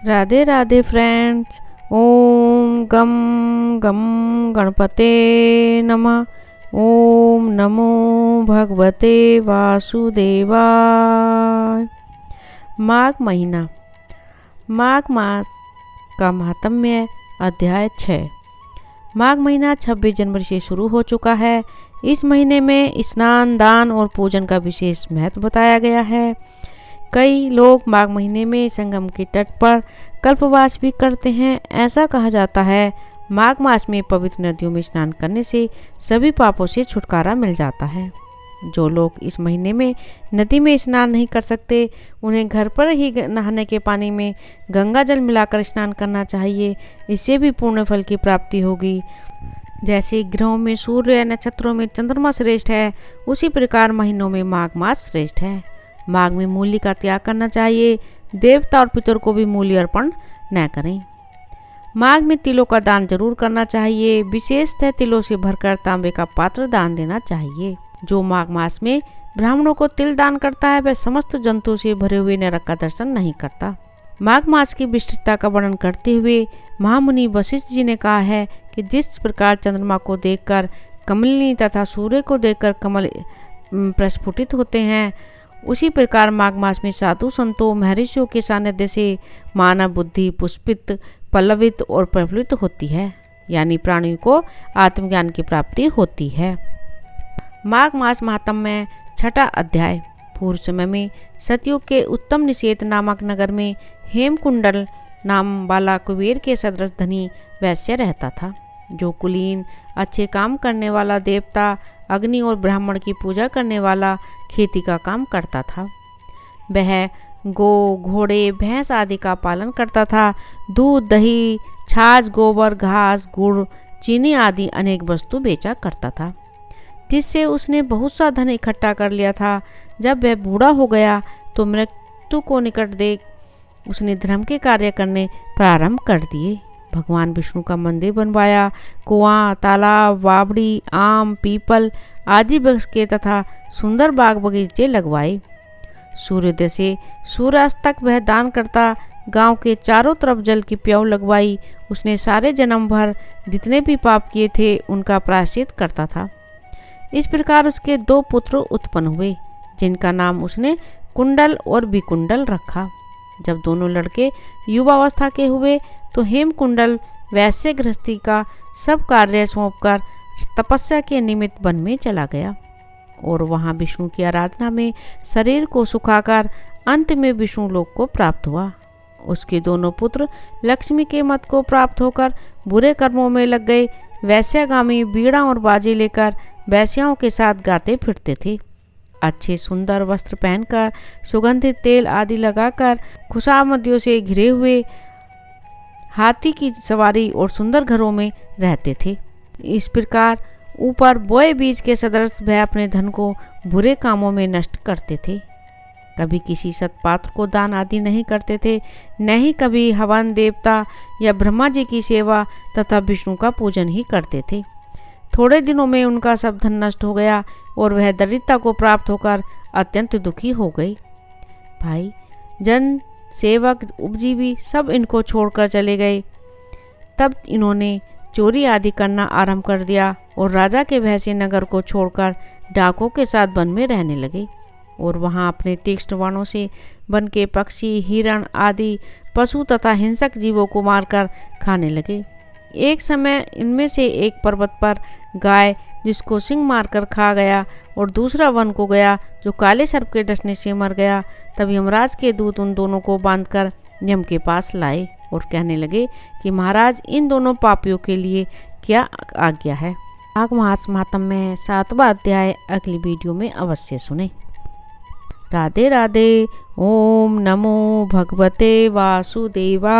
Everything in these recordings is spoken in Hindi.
राधे राधे फ्रेंड्स। ओम गम गम गणपते नमः। ओम नमो भगवते वासुदेवाय। माघ महीना। माघ मास का महात्म्य अध्याय 6। माघ महीना 26 जनवरी से शुरू हो चुका है। इस महीने में स्नान, दान और पूजन का विशेष महत्व बताया गया है। कई लोग माघ महीने में संगम के तट पर कल्पवास भी करते हैं। ऐसा कहा जाता है माघ मास में पवित्र नदियों में स्नान करने से सभी पापों से छुटकारा मिल जाता है। जो लोग इस महीने में नदी में स्नान नहीं कर सकते, उन्हें घर पर ही नहाने के पानी में गंगा जल मिलाकर स्नान करना चाहिए। इससे भी पुण्य फल की प्राप्ति होगी। जैसे ग्रहों में सूर्य या नक्षत्रों में चंद्रमा श्रेष्ठ है, उसी प्रकार महीनों में माघ मास श्रेष्ठ है। माघ में मूली का त्याग करना चाहिए। देवता और पितर को भी मूली अर्पण न करें। माघ में तिलों का दान जरूर करना चाहिए। विशेषतः तिलों से भरकर तांबे का पात्र दान देना चाहिए। जो माघ मास में ब्राह्मणों को तिल दान करता है, वह समस्त जंतुओं से भरे हुए नरक का दर्शन नहीं करता। माघ मास की विशिष्टता का वर्णन करते हुए महामुनि वशिष्ठ जी ने कहा है कि जिस प्रकार चंद्रमा को देखकर कमलिनी तथा सूर्य को देखकर कमल प्रस्फुटित होते हैं, उसी प्रकार माघ मास में साधु संतों महर्षियों के सानिध्य से मानव बुद्धि पुष्पित, पल्लवित और प्रफुल्लित होती है, यानी प्राणियों को आत्मज्ञान की प्राप्ति होती है। माघ मास महात्म्य 6वां अध्याय। पूर्व समय में सतयुग के उत्तम निषेध नामक नगर में हेमकुंडल नाम वाला कुबेर के सदृश धनी वैश्य रहता था, जो कुलीन, अच्छे काम करने वाला, देवता, अग्नि और ब्राह्मण की पूजा करने वाला, खेती का काम करता था। वह गो, घोड़े, भैंस आदि का पालन करता था। दूध, दही, छाछ, गोबर, घास, गुड़, चीनी आदि अनेक वस्तु बेचा करता था, जिससे उसने बहुत सा धन इकट्ठा कर लिया था। जब वह बूढ़ा हो गया तो मृत्यु को निकट देख उसने धर्म के कार्य करने प्रारंभ कर दिए। भगवान विष्णु का मंदिर बनवाया। कुआं, तालाब, बावड़ी, आम, पीपल आदि वृक्ष के तथा सुंदर बाग बगीचे लगवाए। सूर्योदय से सूर्यास्त तक वह दान करता। गांव के चारों तरफ जल की प्याऊ लगवाई। उसने सारे जन्म भर जितने भी पाप किए थे उनका प्रायश्चित करता था। इस प्रकार उसके 2 पुत्र उत्पन्न हुए, जिनका नाम उसने कुंडल और विकुंडल रखा। जब दोनों लड़के युवावस्था के हुए तो हेमकुंडल वैश्य गृहस्थी का सब कार्य सौंपकर तपस्या के निमित्त वन में चला गया और वहां विष्णु की आराधना में शरीर को सुखाकर अंत में विष्णु लोक को प्राप्त हुआ। उसके दोनों पुत्र लक्ष्मी के मत को प्राप्त होकर बुरे कर्मों में लग गए। वैश्यगामी बीड़ा और बाजे लेकर वैश्याओं के साथ गाते फिरते थे। अच्छे सुंदर वस्त्र पहनकर, सुगंधित तेल आदि लगाकर, खुशामदियों से घिरे हुए, हाथी की सवारी और सुंदर घरों में रहते थे। इस प्रकार ऊपर बोए बीज के सदृश वह अपने धन को बुरे कामों में नष्ट करते थे। कभी किसी सत्पात्र को दान आदि नहीं करते थे, न ही कभी हवन, देवता या ब्रह्मा जी की सेवा तथा विष्णु का पूजन ही करते थे। थोड़े दिनों में उनका सब धन नष्ट हो गया और वह दरिद्रता को प्राप्त होकर अत्यंत दुखी हो गई। भाई, जन, सेवक, उपजीवी सब इनको छोड़कर चले गए। तब इन्होंने चोरी आदि करना आरंभ कर दिया और राजा के भय से नगर को छोड़कर डाकों के साथ वन में रहने लगे और वहां अपने तीक्ष्ण बाणों से वन के पक्षी, हिरण आदि पशु तथा हिंसक जीवों को मारकर खाने लगे। एक समय इनमें से एक पर्वत पर गाय, जिसको सिंह मारकर खा गया, और दूसरा वन को गया, जो काले सर्प के डसने से मर गया। तब यमराज के दूत उन दोनों को बांधकर यम के पास लाए और कहने लगे कि महाराज, इन दोनों पापियों के लिए क्या आज्ञा है। माघ मास महात्म्य 7वां अध्याय अगली वीडियो में अवश्य सुने। राधे राधे। ओम नमो भगवते वासुदेवाय।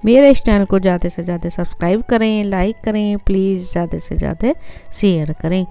मेरे इस चैनल को ज़्यादा से ज़्यादा सब्सक्राइब करें, लाइक करें, प्लीज़ ज़्यादा से ज़्यादा शेयर करें।